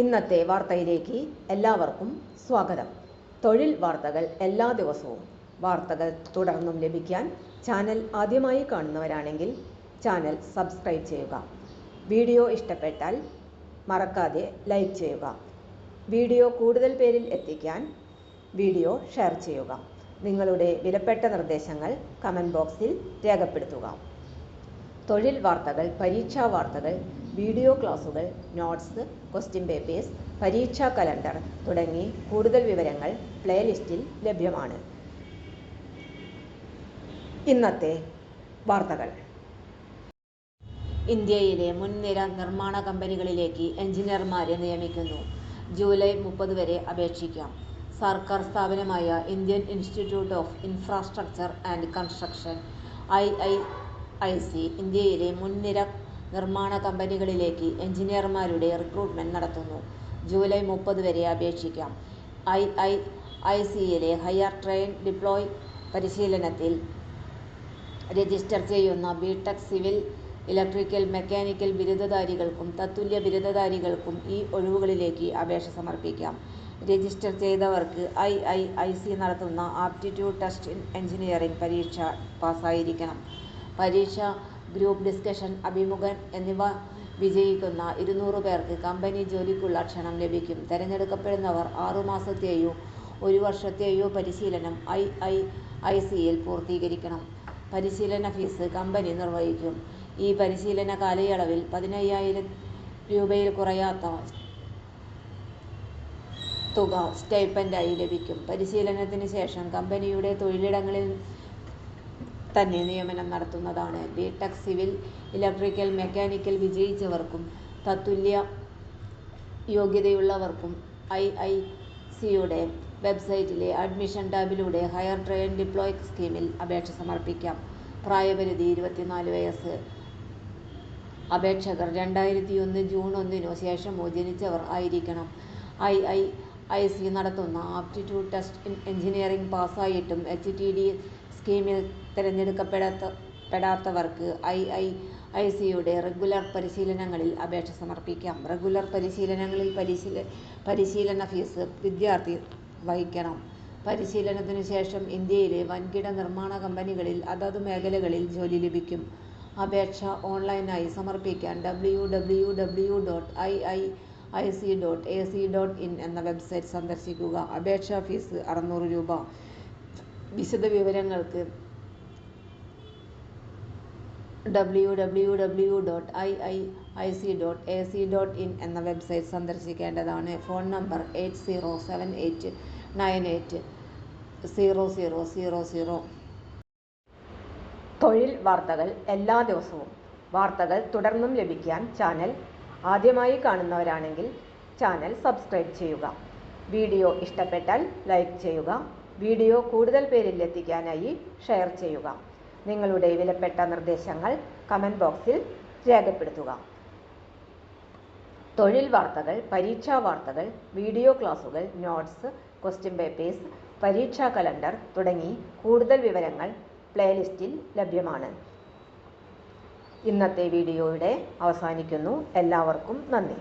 ഇന്നത്തെ വാർത്തയിലേക്ക് എല്ലാവർക്കും സ്വാഗതം. തൊഴിൽ വാർത്തകൾ എല്ലാ ദിവസവും വാർത്തകൾ തുടർന്നും ലഭിക്കാൻ ചാനൽ ആദ്യമായി കാണുന്നവരാണെങ്കിൽ ചാനൽ സബ്സ്ക്രൈബ് ചെയ്യുക. വീഡിയോ ഇഷ്ടപ്പെട്ടാൽ മറക്കാതെ ലൈക്ക് ചെയ്യുക. വീഡിയോ കൂടുതൽ പേരിൽ എത്തിക്കാൻ വീഡിയോ ഷെയർ ചെയ്യുക. നിങ്ങളുടെ വിലപ്പെട്ട നിർദ്ദേശങ്ങൾ കമൻറ്റ് ബോക്സിൽ രേഖപ്പെടുത്തുക. തൊഴിൽ വാർത്തകൾ, പരീക്ഷാ വാർത്തകൾ, വീഡിയോ ക്ലാസുകൾ, നോട്ട്സ്, ക്വസ്റ്റ്യൻ പേപ്പേഴ്സ്, പരീക്ഷാ കലണ്ടർ തുടങ്ങി കൂടുതൽ വിവരങ്ങൾ പ്ലേലിസ്റ്റിൽ ലഭ്യമാണ്. ഇന്നത്തെ വാർത്തകൾ. ഇന്ത്യയിലെ മുൻനിര നിർമ്മാണ കമ്പനികളിലേക്ക് എഞ്ചിനീയർമാരെ നിയമിക്കുന്നു. ജൂലൈ 30 വരെ അപേക്ഷിക്കാം. സർക്കാർ സ്ഥാപനമായ Indian institute of infrastructure and construction IIIC ഇന്ത്യയിലെ മുൻനിര നിർമ്മാണ കമ്പനികളിലേക്ക് എഞ്ചിനീയർമാരുടെ റിക്രൂട്ട്മെന്റ് നടത്തുന്നു. ജൂലൈ 30 വരെ അപേക്ഷിക്കാം. IIICയിലെ ഹയർ ട്രെയിൻ ഡിപ്ലോയ് പരിശീലനത്തിൽ രജിസ്റ്റർ ചെയ്യുന്ന ബിടെക്, സിവിൽ, ഇലക്ട്രിക്കൽ, മെക്കാനിക്കൽ ബിരുദധാരികൾക്കും തത്തുല്യ ബിരുദധാരികൾക്കും ഈ ഒഴിവുകളിലേക്ക് അപേക്ഷ സമർപ്പിക്കാം. രജിസ്റ്റർ ചെയ്തവർക്ക് IIIC നടത്തുന്ന ആപ്റ്റിറ്റ്യൂഡ് ടെസ്റ്റ് ഇൻ എഞ്ചിനീയറിംഗ് പരീക്ഷ പാസ്സായിരിക്കണം. പരീക്ഷ, ഗ്രൂപ്പ് ഡിസ്കഷൻ, അഭിമുഖം എന്നിവ വിജയിക്കുന്ന 200 പേർക്ക് കമ്പനി ജോലിക്കുള്ള ക്ഷണം ലഭിക്കും. തെരഞ്ഞെടുക്കപ്പെടുന്നവർ 6 മാസത്തെയോ 1 വർഷത്തെയോ പരിശീലനം IIICയിൽ പൂർത്തീകരിക്കണം. പരിശീലന ഫീസ് കമ്പനി നിർവഹിക്കും. ഈ പരിശീലന കാലയളവിൽ 15,000 രൂപയിൽ കുറയാത്ത തുക സ്റ്റൈപ്പൻഡായി ലഭിക്കും. പരിശീലനത്തിന് ശേഷം കമ്പനിയുടെ തൊഴിലിടങ്ങളിൽ തന്നെ നിയമനം നടത്തുന്നതാണ്. ബിടെക്, സിവിൽ, ഇലക്ട്രിക്കൽ, മെക്കാനിക്കൽ വിജയിച്ചവർക്കും തത്തുല്യ യോഗ്യതയുള്ളവർക്കും IIICയുടെ വെബ്സൈറ്റിലെ അഡ്മിഷൻ ടാബിലൂടെ ഹയർ ട്രെയിൻ ഡിപ്ലോയ് സ്കീമിൽ അപേക്ഷ സമർപ്പിക്കാം. പ്രായപരിധി 24 വയസ്സ്. അപേക്ഷകർ 2001 ജൂൺ 1 ശേഷമോ ജനിച്ചവർ ആയിരിക്കണം. IIIC നടത്തുന്ന ആപ്റ്റിറ്റ്യൂഡ് ടെസ്റ്റ് ഇൻ എഞ്ചിനീയറിംഗ് പാസ്സായിട്ടും HTD സ്കീമിൽ തിരഞ്ഞെടുക്കപ്പെടാത്തവർക്ക് IIICയുടെ റെഗുലർ പരിശീലനങ്ങളിൽ അപേക്ഷ സമർപ്പിക്കാം. റെഗുലർ പരിശീലനങ്ങളിൽ പരിശീലന ഫീസ് വിദ്യാർത്ഥി വഹിക്കണം. പരിശീലനത്തിനു ശേഷം ഇന്ത്യയിലെ വൻകിട നിർമ്മാണ കമ്പനികളിൽ അതത് മേഖലകളിൽ ജോലി ലഭിക്കും. അപേക്ഷ ഓൺലൈനായി സമർപ്പിക്കാൻ www.iiic.ac.in എന്ന വെബ്സൈറ്റ് സന്ദർശിക്കുക. അപേക്ഷാ ഫീസ് 600 രൂപ. വിശദവിവരങ്ങൾക്ക് www.iiic.ac.in എന്ന വെബ്സൈറ്റ് സന്ദർശിക്കേണ്ടതാണ്. Phone number 8078980000. തൊഴിൽ വാർത്തകൾ എല്ലാ ദിവസവും വാർത്തകൾ തുടർന്നും ലഭിക്കാൻ ചാനൽ ആദ്യമായി കാണുന്നവരാണെങ്കിൽ ചാനൽ സബ്സ്ക്രൈബ് ചെയ്യുക. വീഡിയോ ഇഷ്ടപ്പെട്ടാൽ ലൈക്ക് ചെയ്യുക. വീഡിയോ കൂടുതൽ പേരിൽ എത്തിക്കാനായി ഷെയർ ചെയ്യുക. നിങ്ങളുടെ വിലപ്പെട്ട നിർദ്ദേശങ്ങൾ കമൻറ്റ് ബോക്സിൽ രേഖപ്പെടുത്തുക. തൊഴിൽ വാർത്തകൾ, പരീക്ഷാ വാർത്തകൾ, വീഡിയോ ക്ലാസുകൾ, നോട്ട്സ്, ക്വസ്റ്റ്യൻ പേപ്പേഴ്സ്, പരീക്ഷാ കലണ്ടർ തുടങ്ങി കൂടുതൽ വിവരങ്ങൾ പ്ലേലിസ്റ്റിൽ ലഭ്യമാണ്. ഇന്നത്തെ വീഡിയോയുടെ അവസാനിക്കുന്നു. എല്ലാവർക്കും നന്ദി.